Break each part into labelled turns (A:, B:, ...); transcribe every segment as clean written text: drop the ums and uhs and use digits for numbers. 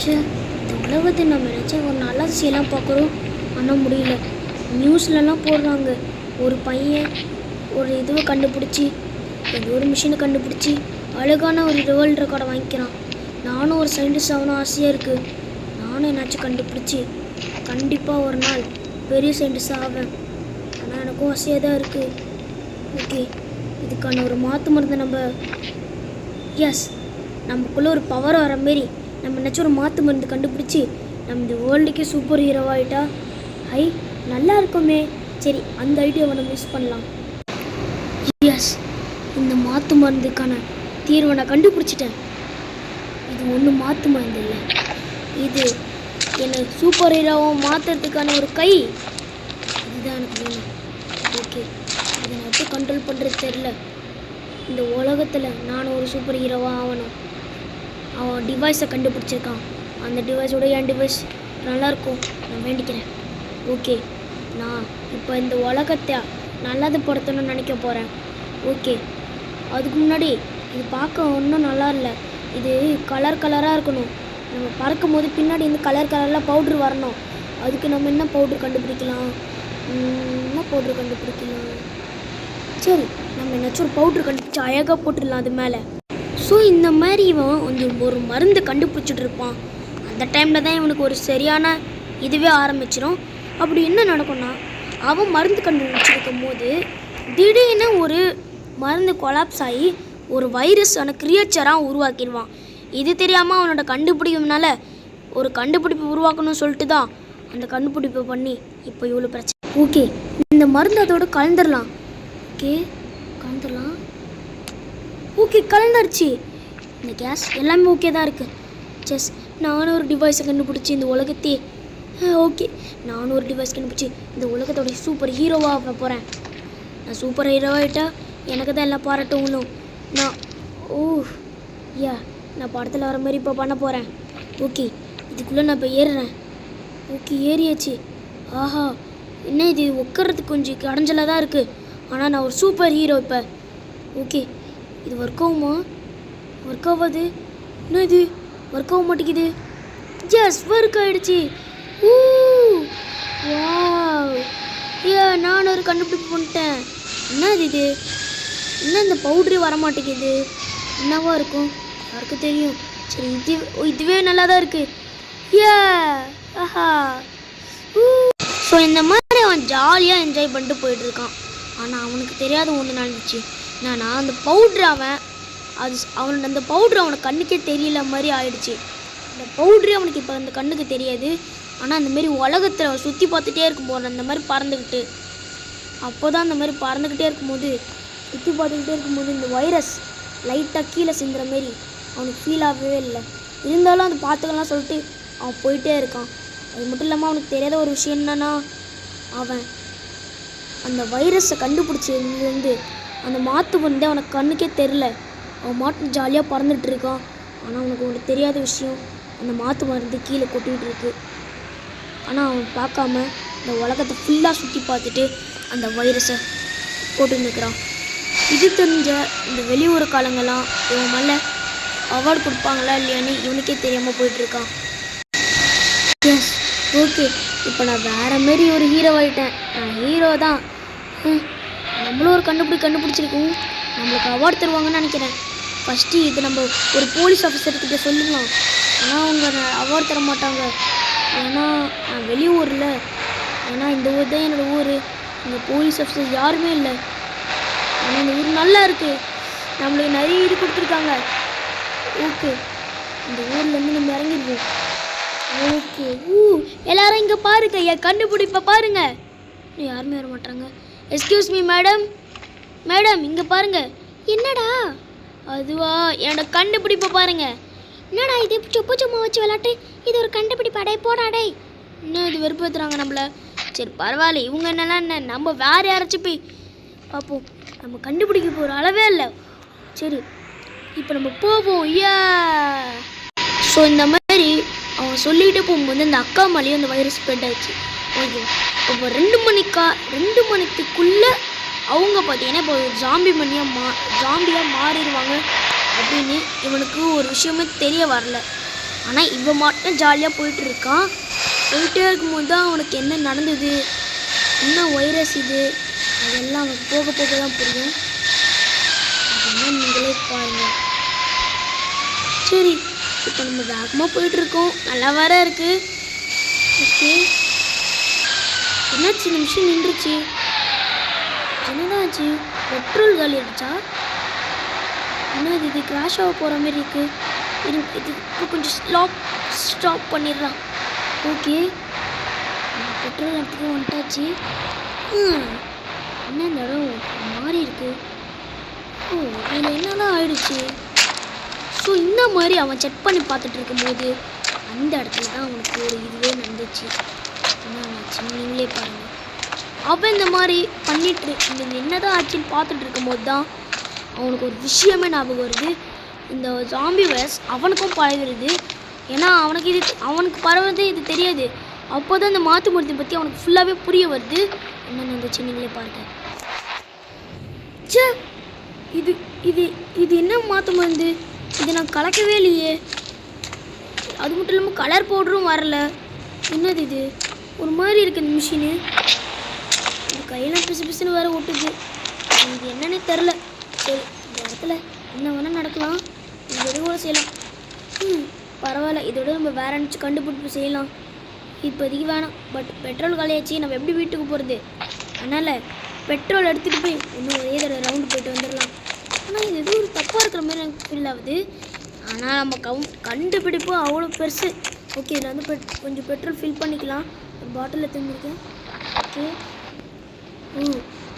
A: ச்சே, இந்த உலகத்தை நம்ம நினச்சா ஒரு நல்ல விஷயம்லாம் பார்க்குறோம், ஆனால் முடியல. நியூஸ்லலாம் போடுறாங்க, ஒரு பையன் ஒரு இதுவை கண்டுபிடிச்சி, ஏதோ ஒரு மிஷினை கண்டுபிடிச்சி அழகான ஒரு வேர்ல்டு ரெக்கார்டை வாங்கிக்கிறான். நானும் ஒரு சயின்டிஸ்ட் ஆகணும் ஆசையாக இருக்குது. நானும் என்னாச்சும் கண்டுபிடிச்சி கண்டிப்பாக ஒரு நாள் பெரிய சயின்டிஸ்டாக ஆவேன். ஆனால் எனக்கும் ஆசையாக தான் இருக்குது. ஓகே, இதுக்கான ஒரு மாற்று மருந்து நம்ம நமக்குள்ளே ஒரு பவர் வர மாரி நம்ம என்னாச்சும் ஒரு மாற்று மருந்து கண்டுபிடிச்சி நம்ம இந்த வேர்ல்டுக்கே சூப்பர் ஹீரோவாகிட்டா நல்லா இருக்குமே. சரி, அந்த ஐடியாவை நம்ம யூஸ் பண்ணலாம். இந்த மாற்று மருந்துக்கான தீர்வை நான் கண்டுபிடிச்சிட்டேன். இது ஒன்றும் மாற்று மருந்து இல்லை, இது என்னை சூப்பர் ஹீரோவை மாற்றுறதுக்கான ஒரு கை. இதுதான் எனக்கு வேணும். ஓகே, இதை நான் எப்படி கண்ட்ரோல் பண்ணுறது தெரில. இந்த உலகத்தில் நானும் ஒரு சூப்பர் ஹீரோவாக ஆகணும். அவன் டிவைஸை கண்டுபிடிச்சிருக்கான். அந்த டிவைஸோட என் டிவைஸ் நல்லாயிருக்கும் நான் வேண்டிக்கிறேன். ஓகே, நான் இப்போ இந்த உலகத்தை நல்லது படுத்தணும்னு நினைக்க போகிறேன். ஓகே, அதுக்கு முன்னாடி இது பார்க்க ஒன்றும் நல்லா இல்லை. இது கலர் கலராக இருக்கணும். நம்ம பறக்கும் போது பின்னாடி இந்த கலர் கலரில் பவுட்ரு வரணும். அதுக்கு நம்ம என்ன பவுட்ரு கண்டுபிடிக்கலாம்? சரி, நம்ம என்னாச்சும் ஒரு பவுட்ரு கண்டுபிடிச்சி அழகாக போட்டுடலாம் அது மேலே. ஸோ இந்த மாதிரி இவன் வந்து ஒரு மருந்து கண்டுபிடிச்சிட்டு இருப்பான். அந்த டைமில் தான் இவனுக்கு ஒரு சரியான இதுவே ஆரம்பிச்சிடும். அப்படி என்ன நடக்கும்னா, அவன் மருந்து கண்டுபிடிச்சிருக்கும் போது திடீர்னு ஒரு மருந்து கொலாப்ஸ் ஆகி ஒரு வைரஸான கிரியேச்சராக உருவாக்கிடுவான். இது தெரியாமல் அவனோட கண்டுபிடிப்புனால ஒரு கண்டுபிடிப்பு உருவாக்கணும்னு சொல்லிட்டு தான் அந்த கண்டுபிடிப்பை பண்ணி இப்போ இவ்வளோ பிரச்சனை. ஓகே, இந்த மருந்து அதோட கலந்துடலாம். ஓகே, கலந்துருச்சு. இந்த கேஸ் எல்லாமே ஓகே தான் இருக்குது. நானும் ஒரு டிவைஸை கண்டுபிடிச்சி இந்த உலகத்தையே நானும் ஒரு டிவைஸ் கண்டுபிடிச்சி இந்த உலகத்தோட சூப்பர் ஹீரோவாக போகிறேன். நான் சூப்பர் ஹீரோவாகிட்டா எனக்கு தான் எல்லாம் பாராட்டணும். நான் படத்தில் வர மாதிரி இப்போ பண்ண போகிறேன். ஓகே, இதுக்குள்ளே நான் இப்போ ஏறுறேன். ஓகே, ஏறியாச்சு. ஆஹா, என்ன இது உட்கார்றதுக்கு கொஞ்சம் கடைஞ்சலாக தான் இருக்குது. ஆனால் நான் ஒரு சூப்பர் ஹீரோ இப்போ. ஓகே, இது ஒர்க் ஆகுமா? ஒர்க் ஆகாது. என்ன இது ஒர்க் ஆக மாட்டேங்குது? ஒர்க் ஆகிடுச்சு. நான் ஒரு கண்டுபிடிப்பு பண்ணிட்டேன். என்ன இது? என்ன இந்த பவுட்ரு வர மாட்டேங்குது? என்னவா இருக்கும்? யாருக்கு தெரியும். சரி, இதுவே நல்லா தான் இருக்குது. ஸோ இந்த மாதிரி அவன் ஜாலியாக என்ஜாய் பண்ணிட்டு போயிட்டுருக்கான். ஆனால் அவனுக்கு தெரியாத ஒன்று நடந்துச்சு. என்னன்னா, அந்த பவுட்ரு அந்த பவுட்ரு அவனுக்கு கண்ணுக்கே தெரியல மாதிரி ஆயிடுச்சு. அந்த பவுட்ரு அவனுக்கு இப்போ அந்த கண்ணுக்கு தெரியாது. ஆனால் அந்தமாரி உலகத்தில் அவன் சுற்றி பார்த்துட்டே இருக்கும் போது அந்த மாதிரி பறந்துக்கிட்டு அந்த மாதிரி பறந்துக்கிட்டே இருக்கும்போது சுற்றி பார்த்துக்கிட்டே இருக்கும்போது இந்த வைரஸ் லைட்டாக கீழே சிந்துற மாரி அவனுக்கு ஃபீல் ஆகவே இல்லை. இருந்தாலும் அந்த பார்த்துக்கலாம் சொல்லிட்டு அவன் போயிட்டே இருக்கான். அது மட்டும் இல்லாமல் அவனுக்கு தெரியாத ஒரு விஷயம் என்னன்னா, அவன் அந்த வைரஸை கண்டுபிடிச்சதுலேருந்து அந்த மாற்று வந்து அவனுக்கு கண்ணுக்கே தெரில. அவன் மாட்டு ஜாலியாக பறந்துட்டு இருக்கான். ஆனால் அவனுக்கு தெரியாத விஷயம், அந்த மாற்று மருந்து கீழே கொட்டிகிட்டு இருக்கு. ஆனால் அவன் பார்க்காம இந்த உலகத்தை ஃபுல்லாக சுற்றி பார்த்துட்டு அந்த வைரஸை போட்டு நிற்கிறான். இது தெரிஞ்ச இந்த வெளியூர் காலங்கள்லாம் இவன் மேலே அவார்டு கொடுப்பாங்களா இல்லையான்னு இவனுக்கே தெரியாமல் போயிட்டுருக்கான். ஓகே, இப்போ நான் வேறு மாரி ஒரு ஹீரோ ஆகிட்டேன். நான் ஹீரோ தான். நம்மளும் ஒரு கண்டுபிடிச்சிருக்கோம். நம்மளுக்கு அவார்டு தருவாங்கன்னு நினைக்கிறேன். ஃபஸ்ட்டு இது நம்ம ஒரு போலீஸ் ஆஃபீஸர்கிட்ட சொல்லலாம். ஆனால் அவங்க அவார்டு தர மாட்டாங்க. ஏன்னா நான் வெளியூரில், ஏன்னா இந்த ஊர் தான் என்னோடய ஊர். இங்கே போலீஸ் ஆஃபீஸர் யாருமே இல்லை. ஆனால் இந்த ஊர் நல்லா இருக்குது, நம்மளுக்கு நிறைய இது கொடுத்துருக்காங்க. ஓகே, இந்த ஊர்லேருந்து நம்ம இறங்கிடுவோம். ஓகே, எல்லாரும் இங்கே பாருங்க, என் கண்டுபிடிப்பை பாருங்க. யாருமே வர மாட்டாங்க. எக்ஸ்கியூஸ் மீ மேடம், இங்கே பாருங்க. என்னடா அதுவா? என்னோட கண்டுபிடிப்பை பாருங்க. என்னடா இது சொப்பு சும்மா வச்சு விளாட்டு? இது ஒரு கண்டுபிடிப்பு? அடை போடாடே. இன்னும் இது வெறுப்பேற்றுறாங்க நம்மள. சரி பரவாயில்ல, இவங்க என்னெல்லாம் என்ன, நம்ம வேறு யாராச்சும் போய் பார்ப்போம். நம்ம கண்டுபிடிக்க போகிற அளவே இல்லை. சரி, இப்போ நம்ம போவோம். ஸோ இந்த மாதிரி அவன் சொல்லிகிட்டே போகும்போது அந்த அக்கா மேலேயும் அந்த வைரஸ் ஸ்ப்ரெட் ஆயிடுச்சு. ஓகே, இப்போ 2 மணிக்குள்ளே அவங்க பார்த்தீங்கன்னா இப்போ ஜாம்பியாக மாறிடுவாங்க அப்படின்னு இவனுக்கு ஒரு விஷயமே தெரிய வரல. ஆனால் இவன் மட்டும் ஜாலியாக போயிட்டு இருக்கான். போயிட்டே இருக்கும்போது தான் அவனுக்கு என்ன நடந்தது, என்ன வைரஸ் இது, அதெல்லாம் அவனுக்கு போக போக தான் புரியும். அதெல்லாம் நீங்களே பாருங்கள். சரி, இப்போ நம்ம வேகமாக போயிட்டுருக்கோம். நல்லா வேற இருக்குது. ஓகே, என்னாச்சு? இந்த மிஷின் நின்றுச்சு. என்னதான் ஆச்சு? பெட்ரோல் காலி ஆகிடுச்சா? என்ன இது கிராஷ் ஆக போகிற மாதிரி இருக்குது. இது இப்போ கொஞ்சம் ஸ்டாப் பண்ணிடலாம். ஓகே, பெட்ரோல் இடத்துக்கு வந்துட்டாச்சு. என்ன இந்த இடம் மாறி இருக்குது. ஓ, இதில் என்னெல்லாம் ஆயிடுச்சு. ஸோ இந்த மாதிரி அவன் செக் பண்ணி பார்த்துட்டு இருக்கும்போது அந்த இடத்துல தான் அவனுக்கு ஒரு இதுவே நடந்துச்சு. என்ன நீங்களே பாருங்கள். அவன் இந்த மாதிரி பண்ணிட்டு இந்த என்னதான் ஆச்சுன்னு பார்த்துட்டு இருக்கும்போது தான் அவனுக்கு ஒரு விஷயமே ஞாபகம் வருது. இந்த ஜாம்பி வைரஸ் அவனுக்கும் பரவுறது. ஏன்னா அவனுக்கு பரவுறது இது தெரியாது. அப்போ தான் இந்த மாற்று மருந்தை பற்றி அவனுக்கு ஃபுல்லாகவே புரிய வருது. என்ன நடந்துச்சு நீங்களே பாருங்கள். சே, இது இது இது என்ன மாற்று மருந்து? இது நான் கலக்கவே இல்லையே. அது மட்டும் இல்லாமல் கலர் பவுடரும் வரல. என்னது இது? ஒரு மாதிரி இருக்குது இந்த மிஷினு. இது கையில் பிசு பிசுன்னு வேறு ஒட்டுது. இது என்னன்னே தெரில. சரி, இந்த இடத்துல என்ன வேணால் நடக்கலாம். இது கூட செய்யலாம். பரவாயில்ல, இதோட நம்ம வேற நினச்சி கண்டுபிடிப்பு செய்யலாம். இப்போதைக்கு வேணாம். பட் பெட்ரோல் காலியாச்சு, நம்ம எப்படி வீட்டுக்கு போகிறது? அதனால் பெட்ரோல் எடுத்துகிட்டு போய் இன்னும் ஒரே தடவை ரவுண்டு போயிட்டு வந்துடலாம். ஆனால் இது எதுவும் ஒரு தப்பாக இருக்கிற மாதிரி எனக்கு ஃபீல் ஆகுது. ஆனால் நம்ம கண்டுபிடிப்பு அவ்வளோ பெருசு. ஓகே, இதில் வந்து கொஞ்சம் பெட்ரோல் ஃபில் பண்ணிக்கலாம். ஒரு பாட்டில் எடுத்துருக்கேன். ஓகே,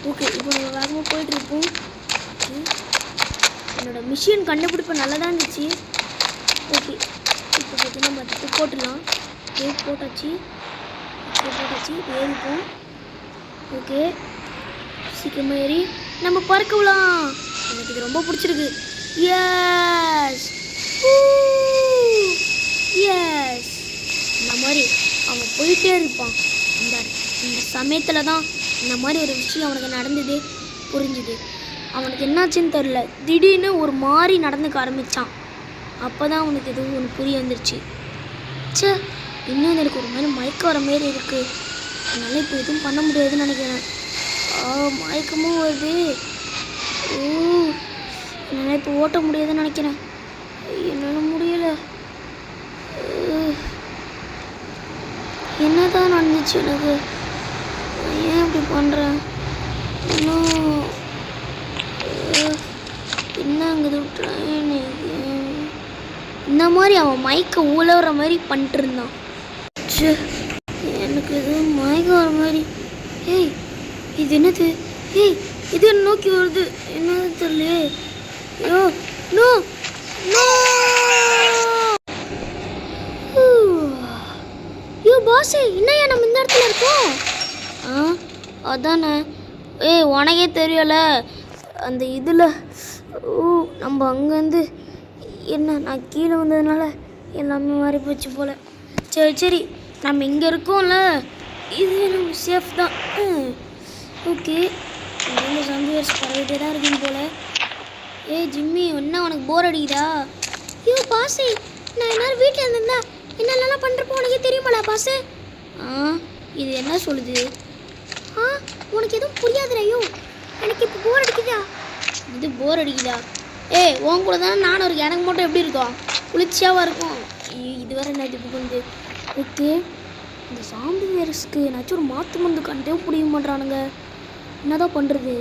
A: ஓகே, இப்போ நம்ம வேகமாக போயிட்டுருப்போம். என்னோடய மிஷின் கண்டுபிடிப்பு நல்லா தான் இருந்துச்சு. ஓகே, இப்போ பார்த்தீங்கன்னா நம்ம அதுக்கு போட்டுடலாம். போட்டாச்சு. ஏறிப்போம். ஓகே, சீக்கிரமாக ஏறி நம்ம பறக்கலாம். எனக்கு இது ரொம்ப பிடிச்சிருக்கு. எஸ் எஸ், இந்த மாதிரி அவன் போயிட்டே இருப்பான். இந்த சமயத்தில் தான் இந்த மாதிரி ஒரு விஷயம் அவனுக்கு நடந்தது புரிஞ்சுது. அவனுக்கு என்னாச்சுன்னு தெரில, திடீர்னு ஒரு மாதிரி நடந்துக்க ஆரம்பித்தான். அப்போ தான் அவனுக்கு எதுவும் ஒன்று புரிய வந்துருச்சு. சே, இன்னும் எனக்கு ஒரு மாதிரி மயக்கம் வர மாரி இருக்குது. அதனால் இப்போ எதுவும் பண்ண முடியாதுன்னு நினைக்கிறேன். மயக்கமும் வருது. என்னால் இப்போ ஓட்ட முடியாதுன்னு நினைக்கிறேன். என்னால் முடியலை. என்னதான் நடந்துச்சு எனக்கு? ஏன் இப்படி பண்ணுறேன்? இன்னும் என்னங்குது ட்ரெயின்? இந்த மாதிரி அவன் மயக்க உழவுற மாதிரி பண்ணிட்டு இருந்தான். எனக்கு இது மயக்கம் வர மாதிரி. ஏய், இது என்னது? ஏய், இது என்ன நோக்கி வருது? என்னது தெரியலையே. ஐயோ, நோ நோ. ஐயோ பாஸே, என்னையா நம்ம இந்த இடத்துல இருக்கோம்? அதானே. ஏய், உனக்கே தெரியல அந்த இதில். நம்ம அங்கேருந்து என்ன நான் கீழே வந்ததுனால எல்லாமே மாறி போச்சு போல். சரி, நம்ம இங்கே இருக்கோம்ல, இது நம்ம சேஃப் தான். ஓகே, இங்கே ஜாம்பி வைரஸ் பரவிட்டே தான் இருக்குன்னு போல். ஏய் ஜிம்மி, என்ன உனக்கு போர் அடிக்குதா? ஐயோ பாஸே, நான் என்னால் வீட்டில் இருந்திருந்தா என்னெல்லாம் பண்ணுறப்போ உனக்கே தெரியுமாடா பாஸே? இது என்ன சொல்லுது? உனக்கு எதுவும் புரியாதுடா. ஐயோ, எனக்கு இப்போ போர் அடிக்குதா? இது போர் அடிக்குதா? ஏய், உன் கூட தானே நானும் இருக்கு. எனக்கு மட்டும் எப்படி இருக்கும்? குளிர்ச்சியாவாக இருக்கும். இது வேறு என்ன இது வந்து. ஓகே, இந்த ஜாம்பி வைரஸ்க்கு ஏதாச்சும் ஒரு மாற்று மருந்து கண்டே புரிய மாட்டானுங்க. என்னதான் பண்ணுறது?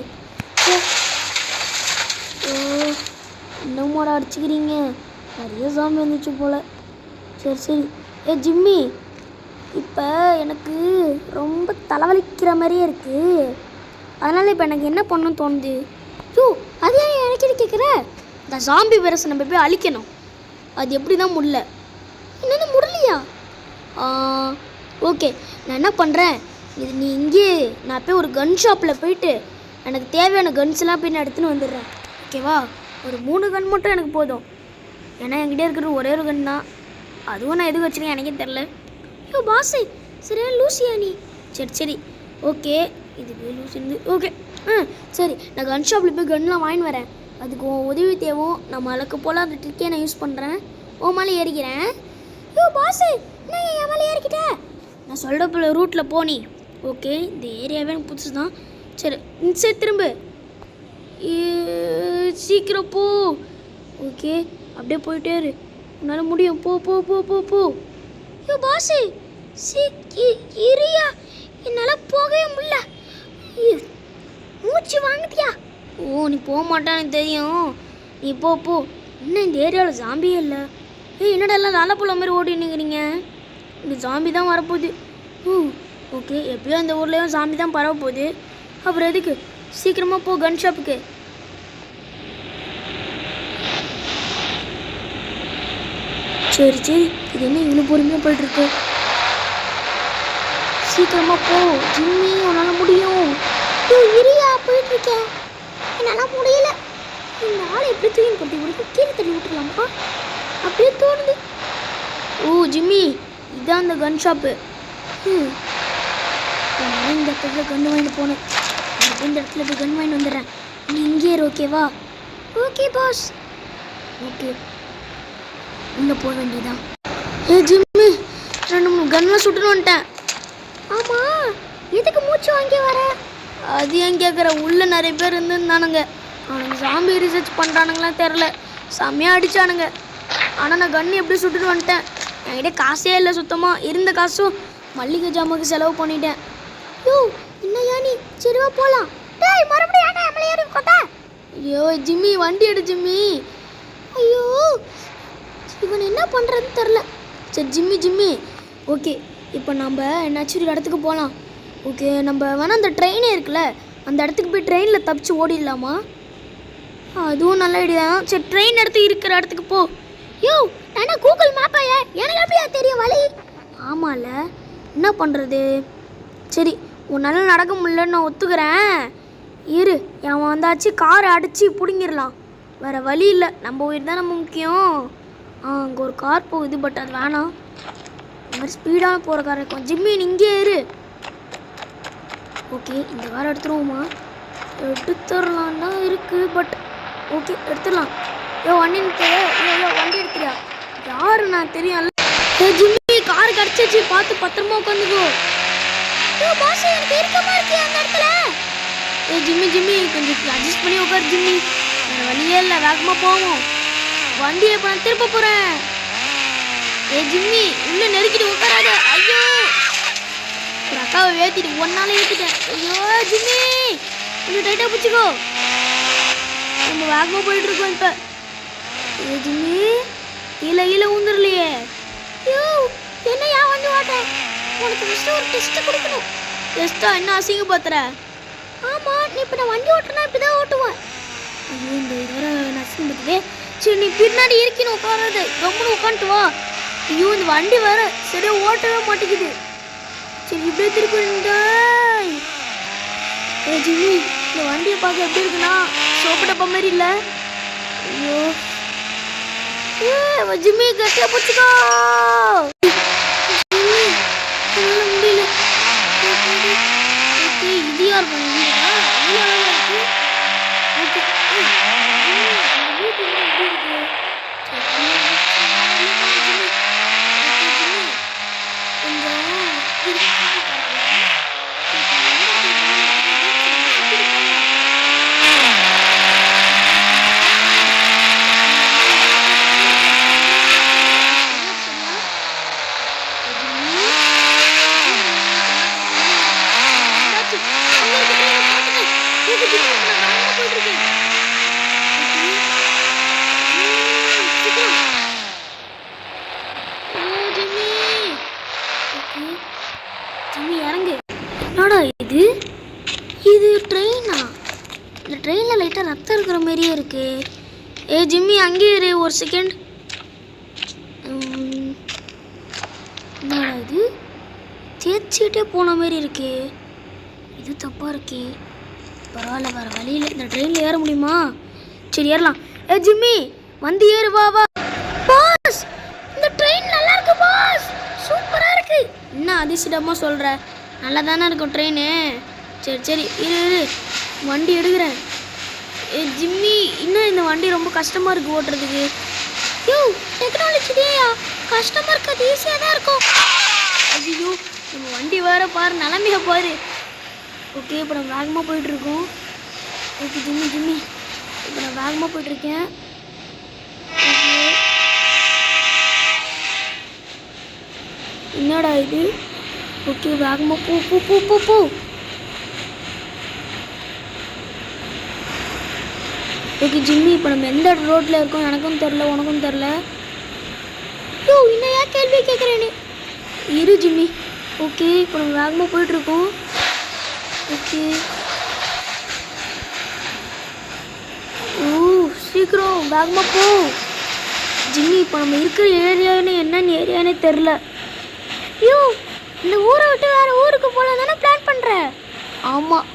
A: இன்னும் அடிச்சுக்கிறீங்க. நிறைய ஜாம்பி வந்துச்சு போல். சரி. ஏ ஜிம்மி, இப்போ எனக்கு ரொம்ப தலைவலிக்கிற மாதிரியே இருக்குது. அதனால் இப்போ எனக்கு என்ன பண்ணணும்னு தோணுது. ஐயோ, அது ஏன் எனக்கு கேட்குற? இந்த ஜாம்பி வைரஸை நம்ம போய் அழிக்கணும். அது எப்படி தான் முடியல? என்னது முடியலையா? ஓகே, நான் என்ன பண்ணுறேன், இது நீ இங்கே நான் போய் ஒரு கன் ஷாப்பில் போயிட்டு எனக்கு தேவையான கன்ஸ்லாம் போய் நான் எடுத்துன்னு வந்துடுறேன். ஓகேவா? ஒரு 3 கன் மட்டும் எனக்கு போதும். ஏன்னா என்கிட்ட இருக்கிறது ஒரே ஒரு கன் தான். அதுவும் நான் எதுக்கு வச்சுருக்கேன் எனக்கே தெரில. ஐயோ பாஸு, சரியா லூசியா நீ? சரி ஓகே, இதுவே லூசி. ஓகே சரி, நான் கன் ஷாப்பில் போய் கன்லாம் வாங்கின்னு வரேன். அதுக்கு உதவி தேவை. நம்ம அளக்கு போல் அந்த ட்ரிக்கே நான் யூஸ் பண்ணுறேன். மேலே ஏறிக்கிறேன். யோ பாஸ் நான் என் மேலே ஏறிக்கிட்ட. நான் சொல்கிற போல ரூட்டில் போனி. ஓகே இந்த ஏரியாவே எனக்கு புதுசு தான். சரி சரி திரும்ப சீக்கிரம் போ. ஓகே அப்படியே போயிட்டே இரு, உன்னால் முடியும். போ போ போ போ போ. யோ பாஸ் இரியா, என்னால் போகவே முடியல. மூச்சு வாங்குதியா? ஓ நீ போக மாட்டான்னு தெரியும், நீ போ போ. இன்னும் இந்த ஏரியாவில் ஜாம்பியே இல்லை. என்னடா எல்லாம் நல்ல புள்ள மாதிரி ஓடினுங்கிறீங்க? இந்த ஜாம்பி தான் வரப்போகுது. ஓகே எப்பயோ இந்த ஊர்லேயும் ஜாம்பி தான் பரவ போகுது. அப்புறம் எதுக்கு, சீக்கிரமாக போ கன் ஷாப்புக்கு. சரி சரி, இது என்ன இவ்வளோ பொறுமையாக போயிட்டுருக்கு? சீக்கிரமாக போ ஜிம்மி, உன்னால் முடியும். இரியா போயிட்டுருக்கேன், என்னால் முடியல. இந்த ஆளை எப்படி தூக்கி கொட்டி கொடுத்து கீழே தள்ளி விட்டுருலாமா அப்படியே தோணுது. ஓ ஜிம்மி இதான் அந்த கன் ஷாப்பு. நான் இந்த இடத்துல கன் வாங்கிட்டு போனேன். இந்த இடத்துல போய் கன் வாங்கிட்டு வந்துடுறேன். நீ இங்கே இரு ஓகேவா? Okay pass. ஓகே உள்ளே போக வேண்டியதான். ஜிம்மி 2-3 கன்லாம் சுட்டுன்னு வந்துட்டேன். ஆமாம் எதுக்கு மூச்சு வாங்கி வர? அது ஏன் கேட்குற, உள்ளே நிறைய பேர் இருந்துருந்தானுங்க. அவனுக்கு ஜாம்பி ரிசர்ச் பண்ணுறானுங்களாம் தெரில, செம்மையாக அடித்தானுங்க. ஆனால் நான் கன்று எப்படி சுட்டுட்டு வந்துட்டேன். என்கிட்ட காசே இல்லை சுத்தமாக, இருந்த காசும் மல்லிகை ஜாமாக்கு செலவு பண்ணிட்டேன். யோ என்னையா நீ, சரிவா போகலாம். டேய் மறுபடியும் ஏன்டா நம்மள ஏறி கொத்தா? ஐயோ ஜிம்மி வண்டி எடு ஜிம்மி. ஐயோ இவன் என்ன பண்ணுறதுன்னு தெரில. சரி ஜிம்மி ஜிம்மி ஓகே இப்போ நம்ம என்னாச்சும் ஒரு இடத்துக்கு போகலாம். ஓகே நம்ம வேணால் அந்த ட்ரெயினே இருக்குல்ல, அந்த இடத்துக்கு போய் ட்ரெயினில் தப்பிச்சு ஓடிடலாமா? அதுவும் நல்ல ஐடியா தான். சரி ட்ரெயின் இருக்கிற இடத்துக்கு போ. யோ நான் கூகுள் மேப்பாயா, எனக்கு எப்படியா தெரியும் வழி? ஆமாம்ல, என்ன பண்ணுறது? சரி உன்னால் நடக்க முடியலன்னு நான் ஒத்துக்கிறேன். இரு அவன் வந்தாச்சு, காரை அடித்து பிடுங்கிடலாம். வேறு வழி இல்லை, நம்ம உயிர் தான் நம்ம முக்கியம். அங்கே ஒரு கார் போகுது, பட் அது வேணாம். இந்த மாதிரி ஸ்பீடாக போகிற கார் இருக்கும். ஜிம்மி இங்கே இரு. ஓகே இந்த காரை எடுத்துருவோமா? எடுத்துடலாம் தான் இருக்குது, பட் ஓகே எடுத்துடலாம். வண்டி வண்டி எடுத்துறியா? யாரு நான் தெரியும்ல. ஜிம்மி கார் கிடச்சிச்சு, பார்த்து பத்திரமா உட்காந்துக்கோ. ஜிம்மி ஜிம்மி கொஞ்சம் அட்ஜஸ்ட் பண்ணி உட்காரு ஜிம்மி, வேறு வழியே இல்லை, வேகமாக போவோம். வண்டியை இப்போ நான் திருப்ப போகிறேன். ஜிம்மி உள்ள நெருக்கிட்டு உட்காராத. ஐயோ ஒரு அக்காவை ஏற்றிட்டு ஒன்னால ஏற்றிட்டேன். ஐயோ ஜிம்மி கொஞ்சம் டைட்டாக பிடிச்சிக்கோ, நம்ம வேகமாக போயிட்டுருக்கோம் இப்போ. ஜிம்மி கீழே ஊந்துடலையே. ஐயோ என்னையா வண்டி ஓட்டேன், உனக்கு ஃபஸ்ட்டு ஒரு டெஸ்ட்டு கொடுக்கணும். டெஸ்ட்டா? என்ன அசிங்க பார்த்துற? ஆமாம் நீ இப்போ நான் வண்டி ஓட்டுனா இப்படி தான் ஓட்டுவேன். ஐயோ இந்த இதுவரை நான் அசிங்க பார்த்துவே. சரி நீ பின்னாடி இருக்கணும், உட்காராது ரொம்பன்னு உட்காந்துட்டு வா. ஐயோ இந்த வண்டி வேற சரியா ஓட்டவே மாட்டேங்குது. சரி இப்படியே திருப்பி ஜிம்மி இந்த வண்டியை பார்க்க எப்படி இருக்குன்னா சோப்பு டப்பா மாதிரி இல்லை. ஐயோ ஜிம்மி கட்டியா போச்சுக்கோ. முடியல. இது யார் பண்ணுங்க? இது ட்ரெயினா? இந்த ட்ரெயினில் லைட்டாக ரத்தம் இருக்கிற மாதிரியே இருக்கு. ஜிம்மி அங்கேயே இரு ஒரு செகண்ட். என்னடா இது தேய்ச்சிட்டே போன மாதிரி இருக்கு, இது தப்பாக இருக்கே. பரவாயில்ல வேறு வழியில் இந்த ட்ரெயினில் ஏற முடியுமா? சரி ஏறலாம். ஜிம்மி வந்து ஏறு வா வா. பாஸ் இந்த ட்ரெயின் நல்லா இருக்கு பாஸ், சூப்பராக இருக்கு. என்ன அதிசயமாக சொல்கிற? நல்லா தானே இருக்கும் ட்ரெயினு. சரி சரி இரு வண்டி எடுக்கிறேன். ஜிம்மி இன்னும் இந்த வண்டி ரொம்ப கஷ்டமாக இருக்குது ஓட்டுறதுக்கு. யோ டெக்னாலஜியா கஷ்டமா இருக்கு, அது ஈஸியாக தான் இருக்கும். ஐயோ நம்ம வண்டி வேற பாரு, நிலமைய பாரு. ஓகே இப்போ நம்ம வேகமாக போயிட்டுருக்கோம். ஓகே ஜிம்மி ஜிம்மி இப்போ நான் வேகமாக போயிட்டுருக்கேன். என்னடா இது? ஓகே வேகமாக போ போ போ போ போ. ஓகே ஜிம்மி இப்போ நம்ம எந்த ரோட்டில் இருக்கோம் எனக்கும் தெரில, உனக்கும் தெரில. யோ இன்னும் ஏன் கேள்வி கேட்குறேன்னு இரு ஜிம்மி. ஓகே இப்போ நம்ம வேகமாக போயிட்டுருக்கோம். ஓகே ஓ சீக்கிரம் வேகமாக போ ஜிம்மி. இப்போ நம்ம இருக்கிற ஏரியான்னு என்னென்ன ஏரியானே தெரில. யோ இந்த ஊரை விட்டு வேறு ஊருக்கு போகலாம் தானே பிளான் பண்ணுறேன். ஆமாம்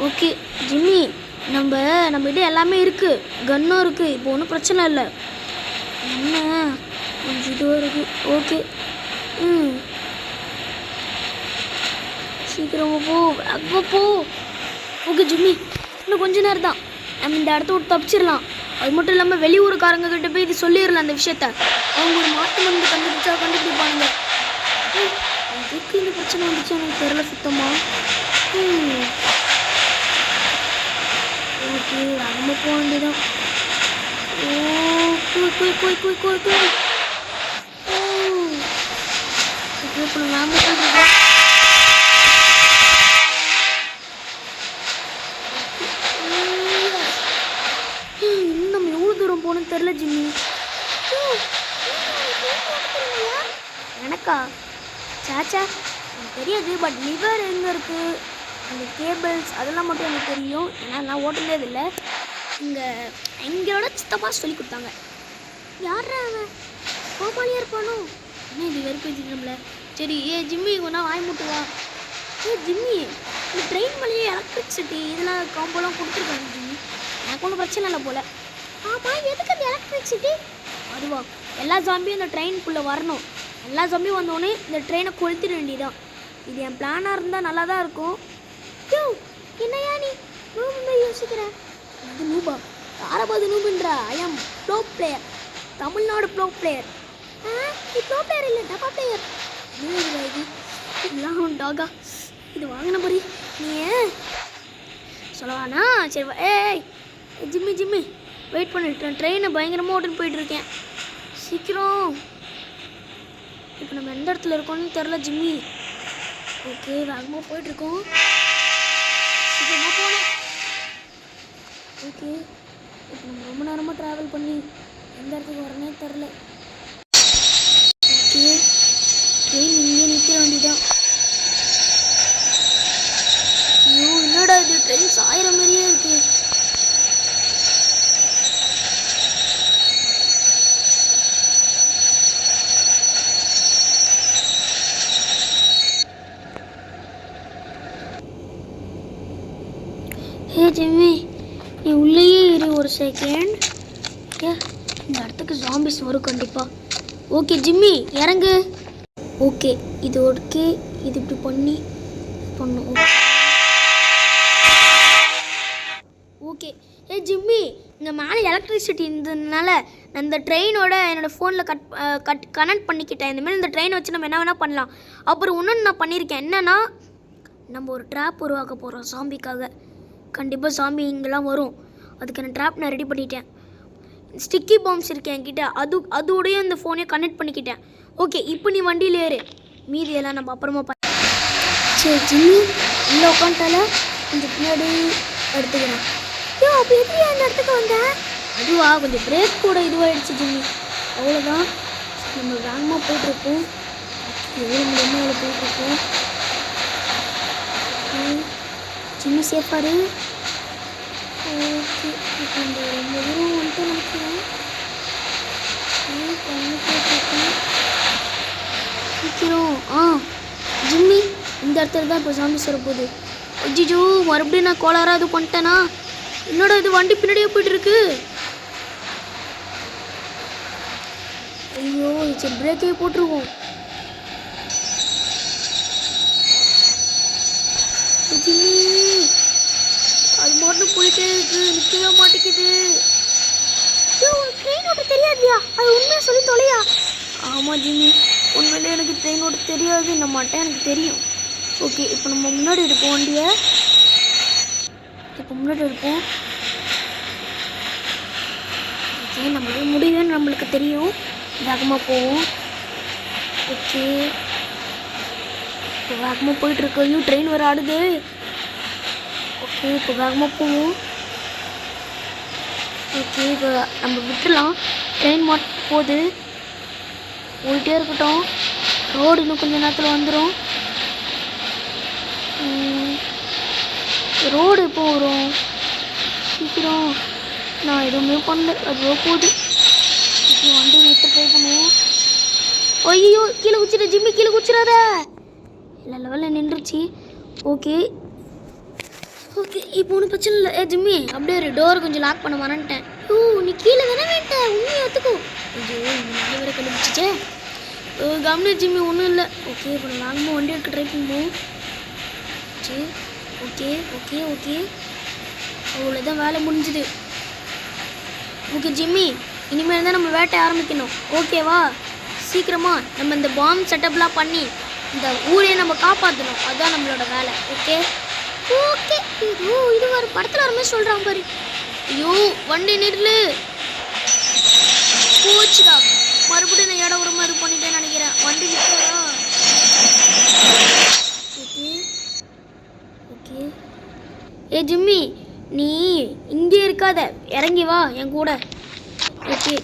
A: ஓகே ஜிம்மி நம்மகிட்ட எல்லாமே இருக்குது, கன்னும் இருக்குது, இப்போ ஒன்றும் பிரச்சனை இல்லை. என்ன கொஞ்சம் இதுவாக இருக்குது. ஓகே சீக்கிரமாக போ வேகமாக போ. ஓகே ஜிம்மி இன்னும் கொஞ்ச நேரம் தான் நம்ம இந்த இடத்த விட்டு தப்பிச்சிடலாம். அது மட்டும் இல்லாமல் வெளியூருக்காரங்க கிட்ட போய் இது சொல்லிடலாம் அந்த விஷயத்த. அவங்க ஒரு மாட்டு மருந்து கண்டுபிடிப்பாங்க. எதுக்கு இந்த பிரச்சனை வந்துச்சு எனக்கு தெரியல சுத்தமாக. ஓகே அங்கே போக வேண்டியதான். ஓ போய் போய் போய் போய் போய் போய் ஓகே இப்போ நம்ம போய் இன்னும் நம்ம எவ்வளோ தூரம் போகணும்னு தெரில ஜிம்மி. எனக்கா சாச்சா எனக்கு தெரியாது, பட் லிவர் எங்கே இருக்குது, அந்த கேபிள்ஸ் அதெல்லாம் மட்டும் எனக்கு தெரியும். ஏன்னா நான் ஓட்டலே இல்லை. இங்கே எங்களோட சித்தப்பா சொல்லி கொடுத்தாங்க. யாரா அவன் கோபாலியாக இருப்பானோ என்ன இது வெறுப்பேச்சு நம்மள. சரி ஜிம்மி கொண்டா வாய் மூட்டுவா. ஜிம்மி இந்த ட்ரெயின் மேலேயே எலக்ட்ரிசிட்டி இதெல்லாம் காம்போலாம் கொடுத்துருக்காங்க ஜிம்மி. எனக்கு ஒன்றும் பிரச்சனை இல்லை போல். ஆமாம் எதுக்கு அந்த எலக்ட்ரிசிட்டி? அதுவா எல்லா ஜாம்பியும் இந்த ட்ரெயினுக்குள்ளே வரணும். எல்லா ஜாம்பியும் வந்தோடனே இந்த ட்ரெயினை கொளுத்திட வேண்டியதான். இது என் பிளானாக இருந்தால் நல்லா தான் இருக்கும். யோ என்னையா நீ நூபு யோசிக்கிற? இது நூபா யாரபாது நூபுன்றா? I am pro player, Tamil Nadu pro player. இது ப்ளோ பிளேயர் இல்லை, டப்பா பிளேயர். இது இதெல்லாம் டாகா இது வாங்கின பரி நீ சொல்லவானா? சரி ஏய் ஜிம்மி ஜிம்மி வெயிட் பண்ணிட்டேன். ட்ரெயினை பயங்கரமாக ஓட்டுன்னு போயிட்டுருக்கேன். சீக்கிரம் இப்போ நம்ம எந்த இடத்துல இருக்கோம்னு தெரில ஜிம்மி. ஓகே வேகமாக போயிட்டுருக்கோம். சீக்கிரமாக போகணும். ஓகே இப்போ நம்ம ரொம்ப நேரமாக ட்ராவல் பண்ணி எந்த இடத்துக்கு வரனே தெரில. ஓகே ட்ரெயின் இங்கே நிற்க வேண்டியதான். ஐயோ என்னடா இது ட்ரெயின் சாயிற மாதிரியே இருக்குது. ஹே ஜிம்மி நீ உள்ளேயே இரு ஒரு செகண்ட். இந்த இடத்துக்கு ஜாம்பிஸ் வரும் கண்டிப்பாக. ஓகே ஜிம்மி இறங்கு. ஓகே இது ஓகே இது இப்படி பண்ணி பண்ணும். ஓகே ஏ ஜிம்மி இங்கே மேலே எலக்ட்ரிசிட்டி இருந்ததுனால நான் இந்த ட்ரெயினோட என்னோடய ஃபோனில் கனெக்ட் பண்ணிக்கிட்டேன். இந்தமாதிரி இந்த ட்ரெயினை வச்சு நம்ம என்ன வேணால் பண்ணலாம். அப்புறம் இன்னொன்று நான் பண்ணியிருக்கேன். என்னென்னா நம்ம ஒரு ட்ராப் உருவாக்க போகிறோம் சாம்பிக்காக. கண்டிப்பாக சாமி இங்கெல்லாம் வரும், அதுக்கான ட்ராப் நான் ரெடி பண்ணிட்டேன். ஸ்டிக்கி பாம்ஸ் இருக்கேன் என்கிட்ட, அதோடய இந்த ஃபோனையும் கனெக்ட் பண்ணிக்கிட்டேன். ஓகே இப்போ நீ வண்டியில் ஏறு, மீதி எல்லாம் நம்ம அப்புறமா சரி ஜிம்மி உள்ளே உட்காந்துட்டால கொஞ்சம் பின்னாடி எடுத்துக்கிறேன். ஐயோ அப்போ எப்படி அந்த இடத்துக்கு வந்தேன்? அதுவா கொஞ்சம் பிரேக் கூட இதுவாகிடுச்சு ஜிம்மி, அவ்வளோதான். நம்ம வேகமாக போயிட்டுருக்கோம். எவ்வளோ முடியுமோ அவ்வளோ போயிட்டுருக்கோம். ஜிம்மி சேஃபாரு. ஓகே இப்போ இந்த ரொம்ப தூரம் வந்துட்டு நினைக்கிறேன். சீக்கிரம் ஜிம்மி இந்த இடத்துல தான் இப்போ சாமி வரப்போகுது. அஜிஜோ மறுபடியும் நான் கோளாராக இது பண்ணிட்டேனா? என்னோட இது வண்டி பின்னாடியே போயிட்டுருக்கு. ஐயோ சரி பிரேக்கே போட்டுருவோம். ஜிம்மி அது மட்டும் போயிட்டே இருக்கு, நிற்கவே மாட்டேங்குது. ஒரு ட்ரெயின் ஓட்ட தெரியாதியா? அது உண்மையாக சொல்லி தொலையா? ஆமாம் ஜிம்மி, உண்மையிலே எனக்கு ட்ரெயின் ஓட்ட தெரியாது, இந்த மாட்டேன் எனக்கு தெரியும். ஓகே, இப்போ நம்ம முன்னாடி எடுப்போம் வண்டியை. இப்போ முன்னாடி எடுப்போம். ஓகே, நம்மளால முடியுதுன்னு நம்மளுக்கு தெரியும். வேகமாக போவோம். ஓகே, இப்போ வேகமாக போயிட்டுருக்கு. ஐயோ, ட்ரெயின் வர ஆடுது. ஓகே, இப்போ வேகமாக போவோம். ஓகே, இப்போ நம்ம விட்டுலாம். ட்ரெயின் மாட்டு போகுது, போயிட்டே இருக்கட்டும். ரோடு இன்னும் கொஞ்சம் நேரத்தில் வந்துடும். ரோடு எப்போ வரும்? சீக்கிரம். நான் எதுவுமே பண்ணல, அதுவோ போகுது. இப்போ வண்டி நிறுத்த ட்ரை பண்ணுவோம். ஐயோ, கீழே குச்சிட ஜிம்மி, கீழே குச்சிடாத. இல்லை, லெவலில் நின்றுச்சு. ஓகே ஓகே, இப்போ ஒன்றும் பிரச்சனை இல்லை. ஜிம்மி, அப்படியே ஒரு டோர் கொஞ்சம் லாக் பண்ண மறந்துட்டேன். ஓ, நீ கீழே தானே வேண்டேன், உண்மையை ஒத்துக்கோ. ஐயோ, இந்த நாலு பேரை கண்டுபிடிச்சிச்சே. கவனி ஜிம்மி, ஒன்றும் இல்லை. ஓகே, இப்போ நான் வேகமாக வண்டி எடுக்க ட்ரை பண்ணுவோம். சரி, ஓகே ஓகே ஓகே, அவ்வளோதான், வேலை முடிஞ்சுது. ஓகே ஜிம்மி, இனிமேல் தான் நம்ம வேட்டை ஆரம்பிக்கணும். ஓகேவா? சீக்கிரமாக நம்ம இந்த பாம்பு செட்டப்லாம் பண்ணி இந்த ஊரையே நம்ம காப்பாற்றணும். அதுதான் நம்மளோட வேலை. Okay okay. இது ஒரு படத்தில் வருமே சொல்கிறான் பாரு. ஐயோ, வண்டி நிறுத்து. போச்சுடா, மறுபடியும் நான் இடம் ஒரு மாதிரி பண்ணிட்டேன்னு நினைக்கிறேன். வண்டி நிற்கிறதா? Okay okay. ஜிம்மி, நீ இங்கே இருக்காத, இறங்கி வா என் கூட. ஓகே.